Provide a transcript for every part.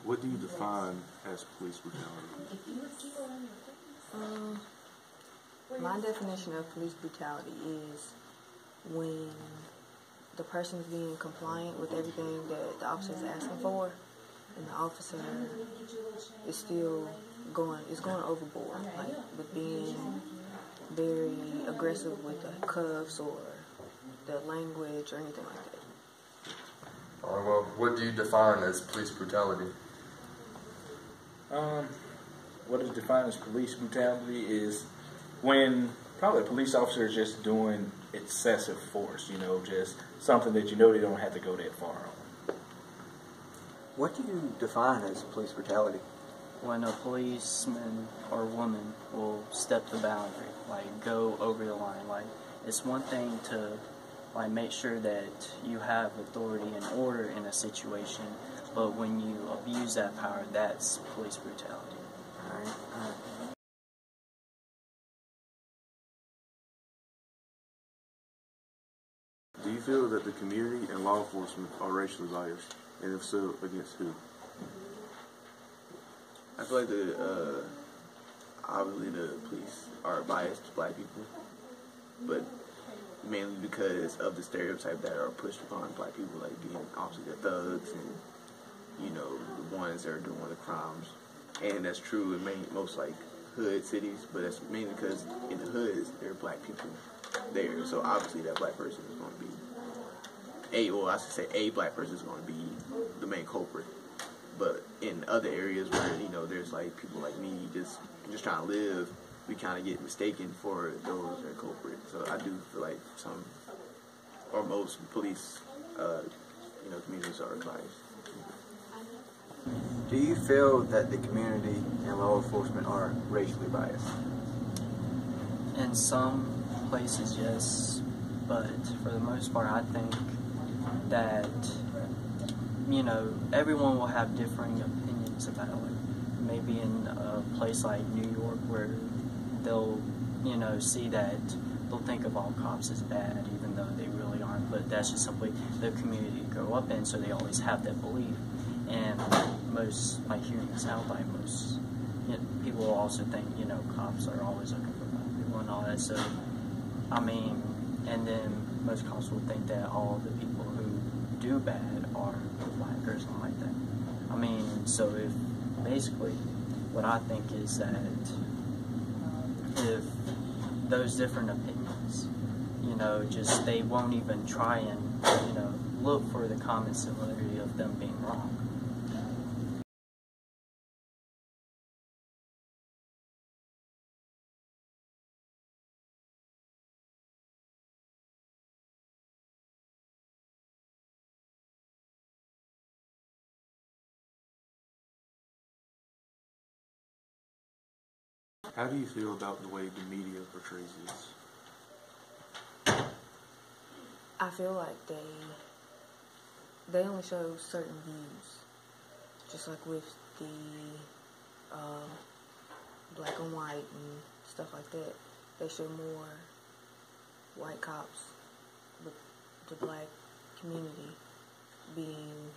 What do you define as police brutality? My definition of police brutality is when the person is being compliant with everything that the officer is asking for, and the officer is still going overboard, like with being very aggressive with the cuffs or the language or anything like that. All right, well, what do you define as police brutality? What is defined as police brutality is when probably a police officer is just doing excessive force, just something that they don't have to go that far on. What do you define as police brutality? When a policeman or woman will step the boundary, like go over the line. Like, it's one thing to make sure that you have authority and order in a situation, but when you abuse that power, that's police brutality. All right. Do you feel that the community and law enforcement are racially biased? And if so, against who? I feel like obviously the police are biased to black people, but mainly because of the stereotype that are pushed upon black people, like being obviously the thugs and, the ones that are doing the crimes. And that's true in most like hood cities, but that's mainly because in the hoods there are black people there. So obviously that black person is going to be a black person is going to be the main culprit. But in other areas where, there's like people like me just trying to live, we kind of get mistaken for those that are culprits. So I do feel like some or most police, communities are biased. Do you feel that the community and law enforcement are racially biased? In some places, yes, but for the most part, I think that, everyone will have differing opinions about it. Maybe in a place like New York where they'll, see that they'll think of all cops as bad, even though they really aren't, but that's just simply the community you grow up in, so they always have that belief. And most, like here in the South, like most people will also think, cops are always looking for black people and all that, so, and then most cops will think that all the people who do bad are black or something like that. So if, basically, what I think is that if those different opinions, just they won't even try and, look for the common similarity of them being wrong. How do you feel about the way the media portrays this? I feel like they only show certain views, just like with the black and white and stuff like that. They show more white cops with the black community being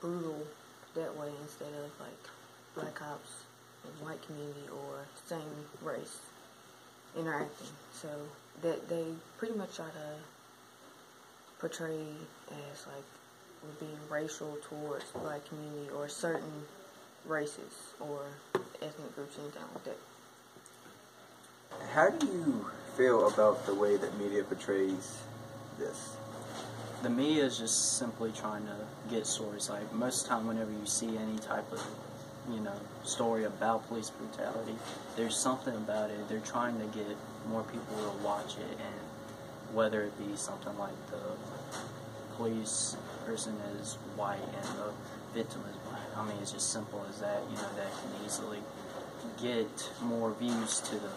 brutal that way instead of like black cops and white community or same race interacting. So that they pretty much try to portray as like we're being racial towards the black community or certain races or ethnic groups, anything like that. How do you feel about the way that media portrays this? The media is just simply trying to get stories. Like most of the time whenever you see any type of story about police brutality, there's something about it. They're trying to get more people to watch it, and whether it be something like the police person is white and the victim is black. It's just simple as that, that can easily get more views to the,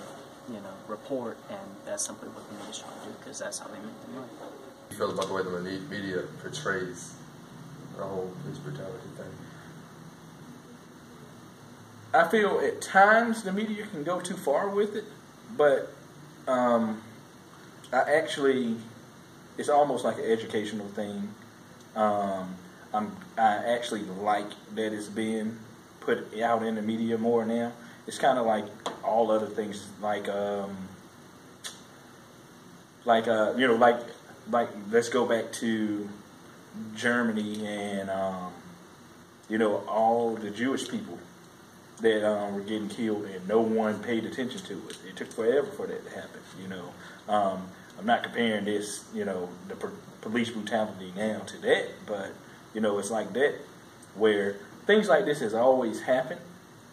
report, and that's simply what the media's trying to do, because that's how they make the money. How do you feel about the way the media portrays the whole police brutality thing? I feel at times the media can go too far with it, but it's almost like an educational thing. I actually like that it's being put out in the media more now. It's kind of like all other things, like let's go back to Germany and all the Jewish people that were getting killed and no one paid attention to it. It took forever for that to happen. I'm not comparing this, the police brutality now to that, but it's like that where things like this has always happened,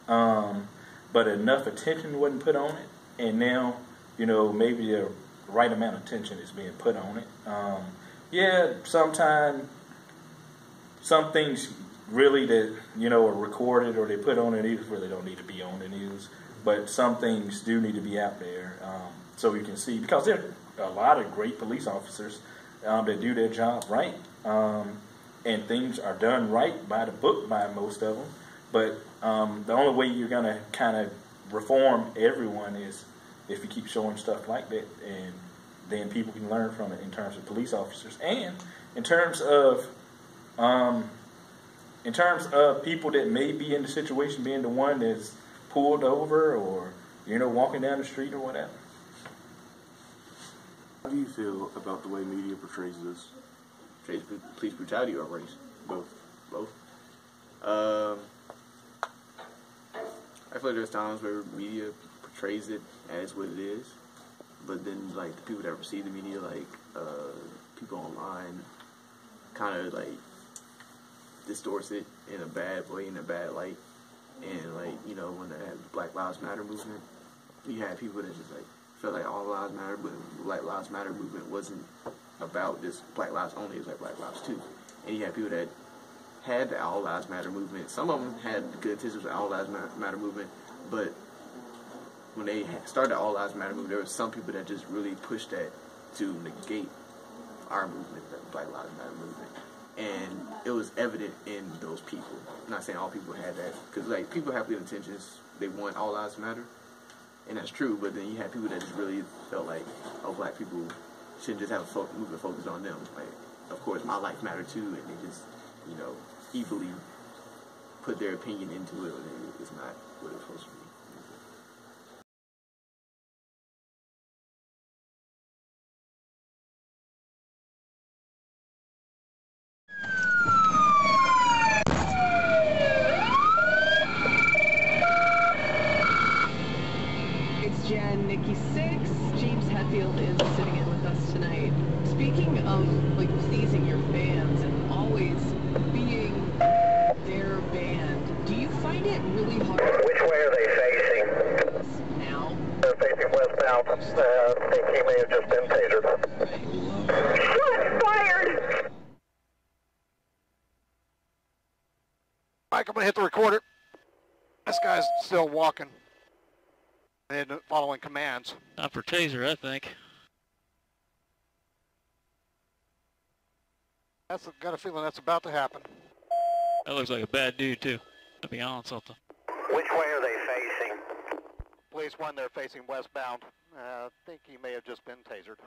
but enough attention wasn't put on it, and now maybe the right amount of attention is being put on it. Sometimes some things really that are recorded or they put on the news really don't need to be on the news, but some things do need to be out there so we can see, because there are a lot of great police officers that do their job right, and things are done right by the book by most of them. But the only way you're gonna kind of reform everyone is if you keep showing stuff like that, and then people can learn from it in terms of police officers and in terms of people that may be in the situation being the one that's pulled over or walking down the street or whatever. How do you feel about the way media portrays this? Portrays police brutality or race? Both. I feel like there's times where media portrays it as what it is, but then like the people that receive the media, like people online, kind of like distorts it in a bad way, in a bad light. And like when they had the Black Lives Matter movement, you had people that just like felt like all lives matter, but the Black Lives Matter movement wasn't about just Black lives only; it was like Black lives too. And you had people that had the All Lives Matter movement. Some of them had good intentions with the All Lives Matter movement, but when they started the All Lives Matter movement, there were some people that just really pushed that to negate our movement, the Black Lives Matter movement. And it was evident in those people. I'm not saying all people had that, because like people have good intentions. They want all lives matter, and that's true. But then you had people that just really felt like, oh, black people shouldn't just have a movement focused on them. Like, of course, my life matter too, and they just, evilly put their opinion into it, and it's not what it's supposed to be. Jan Nikki 6. James Hetfield is sitting in with us tonight. Speaking of pleasing your fans and always being their band, do you find it really hard? Which way are they facing? Now? They're facing westbound. I think he may have just been tasered. Shots fired! Mike, I'm going to hit the recorder. This guy's still walking and following commands. Not for taser, I think. I've got a feeling that's about to happen. That looks like a bad dude, too. To be honest, something. Which way are they facing? Police 1, they're facing westbound. I think he may have just been tasered.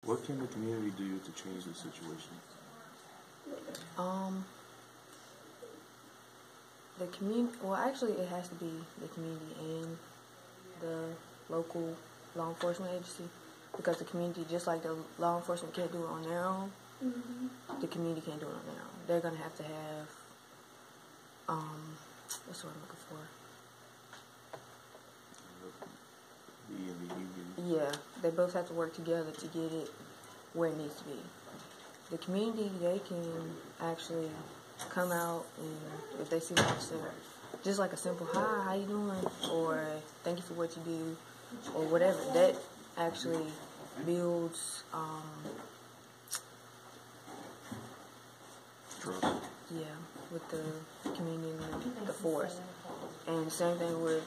What can the community do to change the situation? The community, well, actually it has to be the community and the local law enforcement agency, because the community, just like the law enforcement can't do it on their own, the community can't do it on their own. They're going to have, what's the word I'm looking for? Yeah, they both have to work together to get it where it needs to be. The community, they can actually come out, and if they see an officer, just like a simple hi, how you doing, or thank you for what you do, or whatever, that actually builds, Trust. yeah, with the community and the force. And same thing with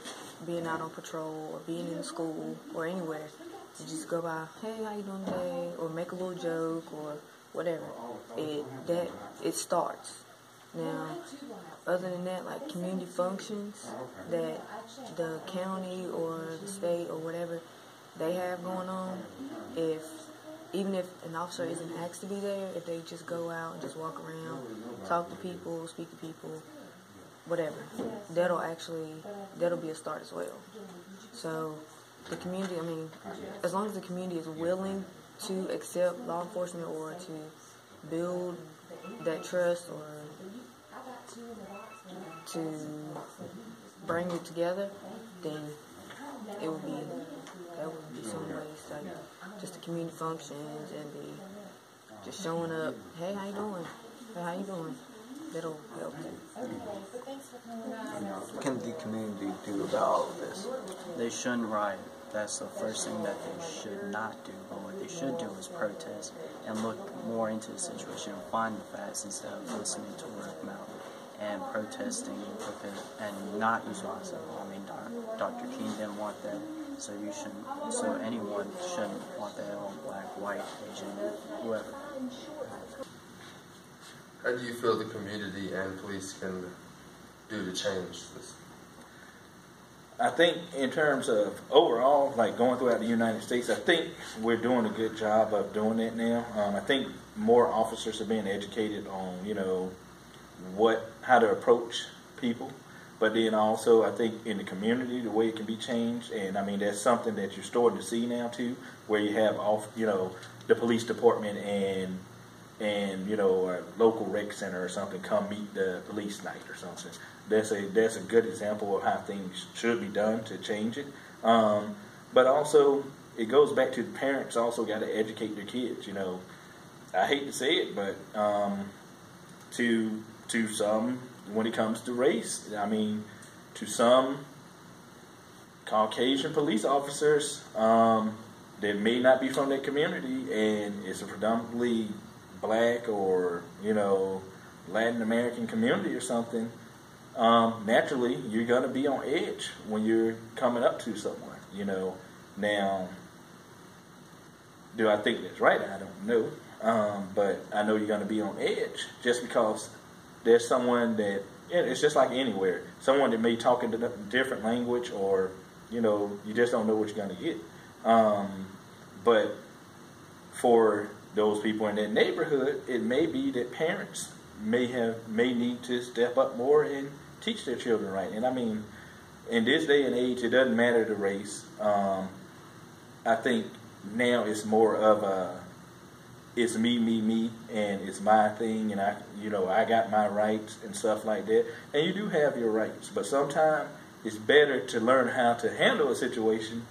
being out on patrol or being in school or anywhere. You just go by, hey, how you doing today? Or make a little joke or whatever. It starts. Now, other than that, like community functions that the county or the state or whatever they have going on, even if an officer isn't asked to be there, if they just go out and just walk around, talk to people, speak to people, whatever, that'll be a start as well. So the community, I mean, as long as the community is willing to accept law enforcement or to build that trust or to bring it together, then that would be some ways, like just the community functions and the just showing up, hey, how you doing? Hey, how you doing? That'll help. What can the community do about this? They shouldn't riot. That's the first thing that they should not do. But what they should do is protest and look more into the situation and find the facts instead of listening to word of mouth and protesting and not use violence. I mean, Dr. King didn't want that, so you shouldn't. So anyone shouldn't want that on black, white, Asian, whoever. How do you feel the community and police can do to change this? I think in terms of overall, like going throughout the United States, I think we're doing a good job of doing that now. I think more officers are being educated on, how to approach people. But then also, I think in the community, the way it can be changed, and I mean, that's something that you're starting to see now too, where you have the police department and a local rec center or something come meet the police night or something. That's a good example of how things should be done to change it. But also, it goes back to the parents also got to educate their kids. I hate to say it, but to some, when it comes to race, I mean, to some Caucasian police officers that may not be from their community, and it's a predominantly black or Latin American community or something, naturally you're going to be on edge when you're coming up to someone. Now, do I think that's right? I don't know, but I know you're going to be on edge just because there's someone that it's just like anywhere, someone that may talk in a different language, or you just don't know what you're going to get. But for those people in that neighborhood, it may be that parents may need to step up more and teach their children right. And I mean, in this day and age, it doesn't matter the race. I think now it's more of it's me, and it's my thing, and I got my rights and stuff like that. And you do have your rights, but sometimes it's better to learn how to handle a situation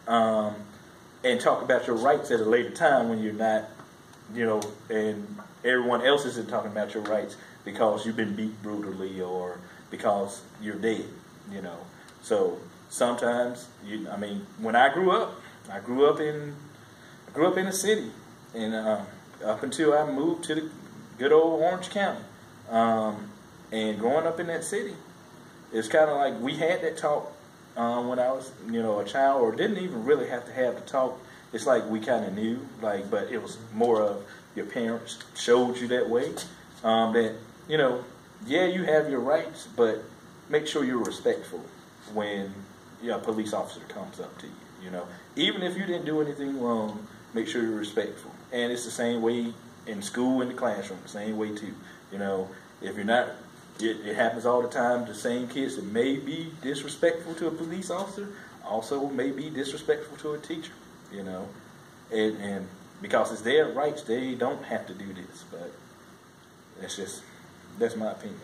and talk about your rights at a later time when you're not, and everyone else isn't talking about your rights because you've been beat brutally or because you're dead, So sometimes, when I grew up in a city, and up until I moved to the good old Orange County, and growing up in that city, it's kind of like we had that talk when I was, a child, or didn't even really have to have the talk. It's like we kind of knew, but it was more of your parents showed you that way, that, yeah, you have your rights, but make sure you're respectful when a police officer comes up to you, Even if you didn't do anything wrong, make sure you're respectful. And it's the same way in school, in the classroom, the same way too. If you're not, it happens all the time. The same kids that may be disrespectful to a police officer also may be disrespectful to a teacher, and because it's their rights, they don't have to do this. But that's my opinion.